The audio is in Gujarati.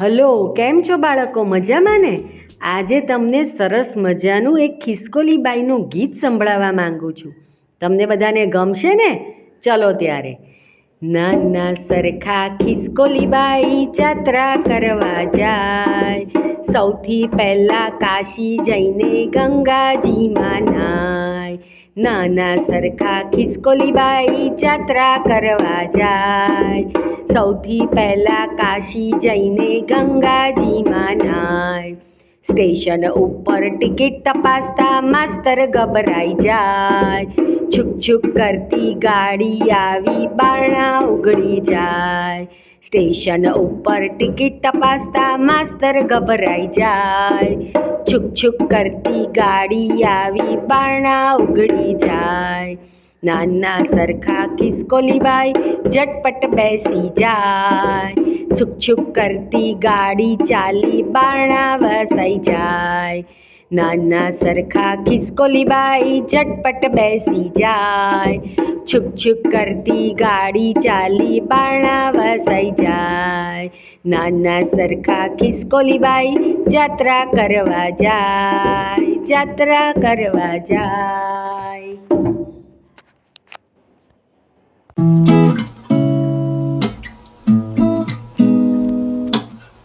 હલો, કેમ છો બાળકો? મજામાં ને? આજે તમને સરસ મજાનું એક ખિસકોલી બાઈનું ગીત સંભળાવવા માંગુ છું. તમને બધાને ગમશે ને? ચલો ત્યારે. નાના સરખા ખિસકોલી બાઈ જાત્રા કરવા જાય, સૌથી પહેલાં કાશી જઈને ગંગાજીમાં નાય. નાના સરખા ખિસકોલી બાઈ જાત્રા કરવા જાય, સૌથી પહેલાં કાશી જઈને ગંગાજીમાં નાય. સ્ટેશન ઉપર ટિકિટ તપાસતા માસ્તર ગભરાઈ જાય, છુક છુક કરતી ગાડી આવી બારણા ઉઘડી જાય. સ્ટેશન ઉપર ટિકિટ તપાસતા માસ્તર ગભરાઈ જાય, છુક છુક કરતી ગાડી આવી બારણા ઉઘડી જાય. નાના સરખા ખિસકોલી બાઈ ઝટપટ બેસી જાય, છુક છુક કરતી ગાડી ચાલી બારણા વસાઈ જાય. નાના સરખા ખિસકોલી બાઈ ઝટપટ બેસી જાય, છુક છુક કરતી ગાડી ચાલી બારણા વસાઈ જાય. નાના સરખા ખિસકોલી બાઈ જાત્રા કરવા જાય, જાત્રા કરવા જાય.